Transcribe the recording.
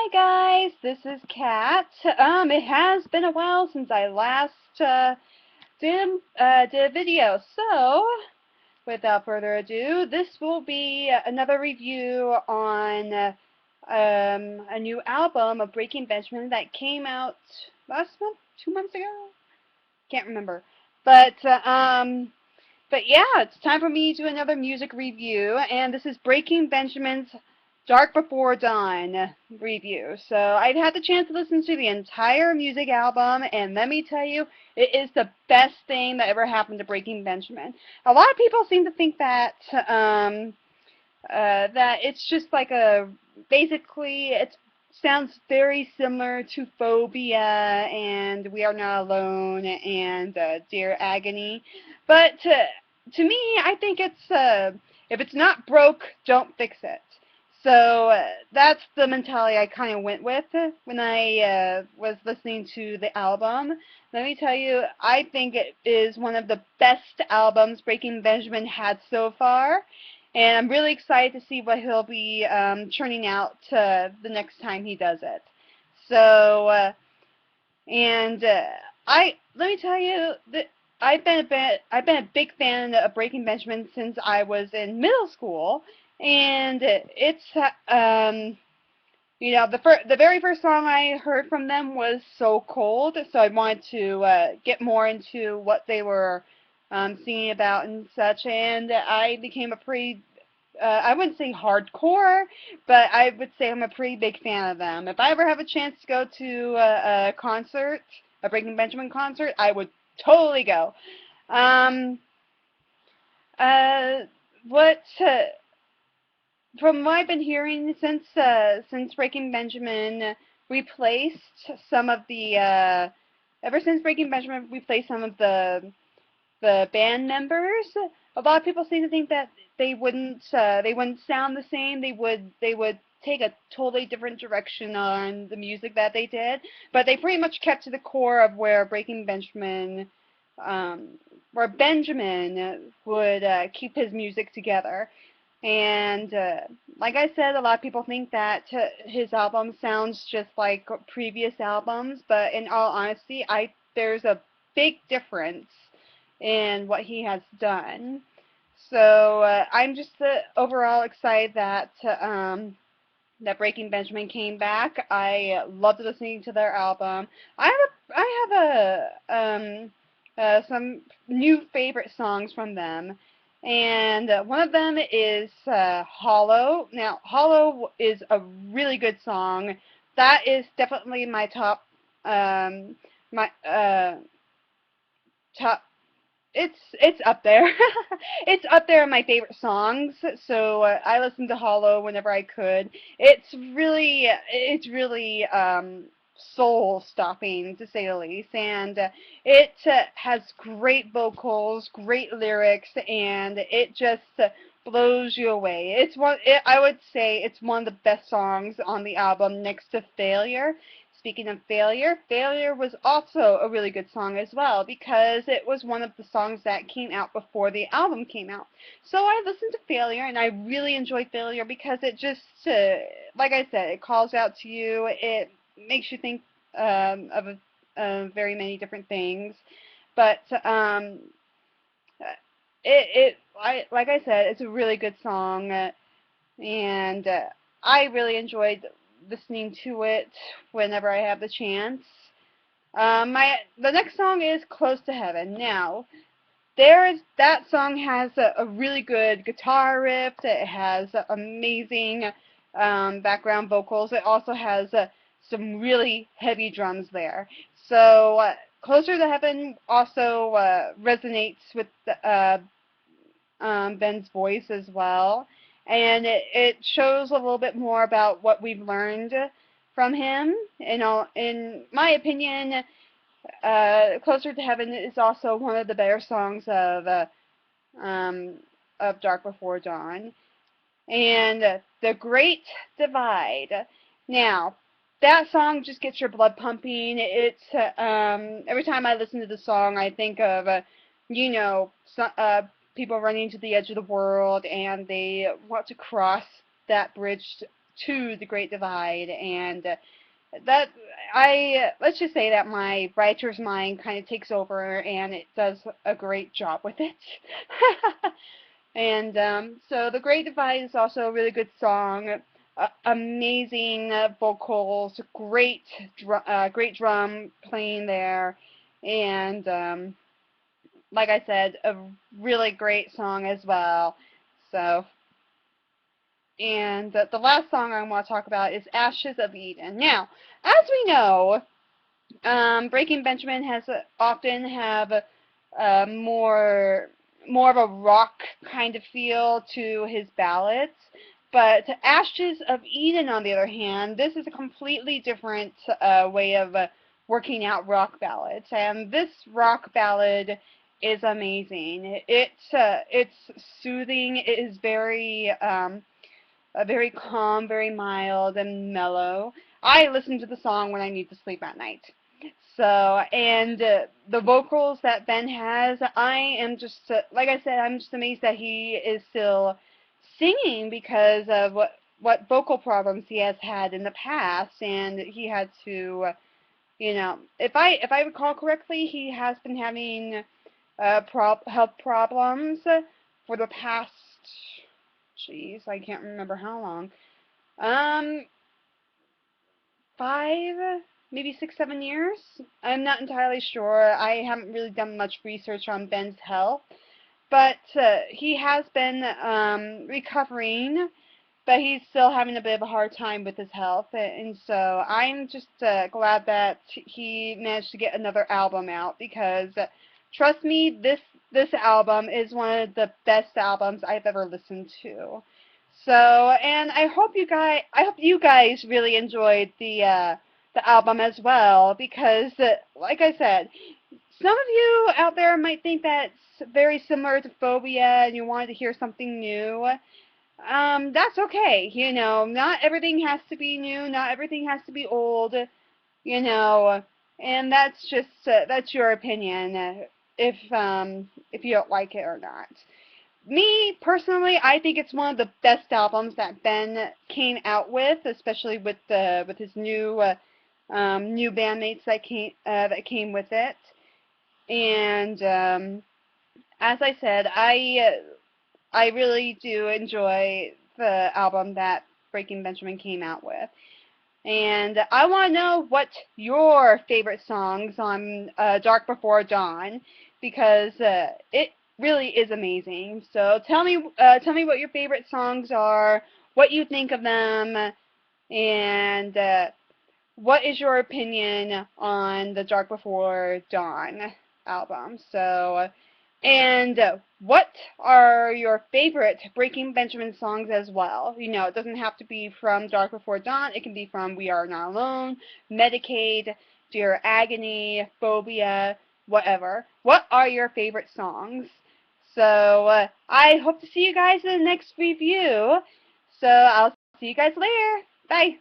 Hi guys, this is Kat. It has been a while since I last did a video, so without further ado, this will be another review on a new album of Breaking Benjamin that came out last month, 2 months ago. Can't remember, but yeah, it's time for me to do another music review, and this is Breaking Benjamin's Dark Before Dawn review. So I've had the chance to listen to the entire music album, and let me tell you, it is the best thing that ever happened to Breaking Benjamin. A lot of people seem to think that that it's just like basically it sounds very similar to Phobia and We Are Not Alone and Dear Agony, but to me, I think it's if it's not broke, don't fix it. So that's the mentality I kind of went with when I was listening to the album. Let me tell you, I think it is one of the best albums Breaking Benjamin had so far, and I'm really excited to see what he'll be churning out the next time he does it. So, and I let me tell you that I've been a big fan of Breaking Benjamin since I was in middle school, and it's the very first song I heard from them was So Cold, so I wanted to get more into what they were singing about and such, and I became a pretty I wouldn't say hardcore, but I would say I'm a pretty big fan of them. If I ever have a chance to go to a concert, a Breaking Benjamin concert, I would totally go. Um, uh, what From what I've been hearing since Breaking Benjamin replaced some of the ever since Breaking Benjamin replaced some of the band members, a lot of people seem to think that they wouldn't sound the same. They would take a totally different direction on the music that they did, but they pretty much kept to the core of um, where Benjamin would keep his music together. And like I said, a lot of people think that his album sounds just like previous albums, but in all honesty, there's a big difference in what he has done. So I'm just overall excited that Breaking Benjamin came back. I loved listening to their album. I have some new favorite songs from them, and one of them is Hollow. Now, Hollow is a really good song. That is definitely my my top it's up there. It's up there in my favorite songs. So I listened to Hollow whenever I could. It's really soul stopping to say the least, and it has great vocals, great lyrics, and it just blows you away. I would say it's one of the best songs on the album next to Failure. Speaking of Failure, Failure was also a really good song as well because it was one of the songs that came out before the album came out. So I listened to Failure and I really enjoyed Failure because it just, like I said, it calls out to you. It makes you think of very many different things. But like I said, it's a really good song, and I really enjoyed listening to it whenever I have the chance. The next song is Close to Heaven. Now, that song has a really good guitar riff. It has amazing background vocals. It also has some really heavy drums there. So Closer to Heaven also resonates with Ben's voice as well, and it shows a little bit more about what we've learned from him. In my opinion, Closer to Heaven is also one of the better songs of Dark Before Dawn. And The Great Divide. Now, that song just gets your blood pumping. Every time I listen to the song, I think of, people running to the edge of the world, and they want to cross that bridge to The Great Divide, and let's just say that my writer's mind kind of takes over, and it does a great job with it. And so The Great Divide is also a really good song. Amazing vocals, great drum playing there, and like I said, a really great song as well. So, and the last song I want to talk about is Ashes of Eden. Now, as we know, Breaking Benjamin has often have more of a rock kind of feel to his ballads. But Ashes of Eden, on the other hand, this is a completely different way of working out rock ballads. And this rock ballad is amazing. It's soothing. It is very calm, very mild, and mellow. I listen to the song when I need to sleep at night. So, and the vocals that Ben has, I am just, like I said, I'm just amazed that he is still singing because of what vocal problems he has had in the past, and he had to, if I recall correctly, he has been having health problems for the past, jeez, I can't remember how long, um, 5, maybe 6, 7 years. I'm not entirely sure. I haven't really done much research on Ben's health, but he has been recovering, but he's still having a bit of a hard time with his health, and so I'm just glad that he managed to get another album out, because trust me, this album is one of the best albums I've ever listened to. So, and I hope you guys really enjoyed the album as well, because like I said, some of you out there might think that's very similar to Phobia and you wanted to hear something new. That's okay. Not everything has to be new, not everything has to be old, you know, and that's your opinion, if you don't like it or not. Me, personally, I think it's one of the best albums that Ben came out with, especially with his new bandmates that came with it. And as I said, I really do enjoy the album that Breaking Benjamin came out with. And I want to know what your favorite songs on Dark Before Dawn, because it really is amazing. So tell me what your favorite songs are, what you think of them, and what is your opinion on the Dark Before Dawn album. So, and what are your favorite Breaking Benjamin songs as well? It doesn't have to be from Dark Before Dawn. It can be from We Are Not Alone, Medicaid, Dear Agony, Phobia, whatever. What are your favorite songs? So, I hope to see you guys in the next review. So, I'll see you guys later. Bye.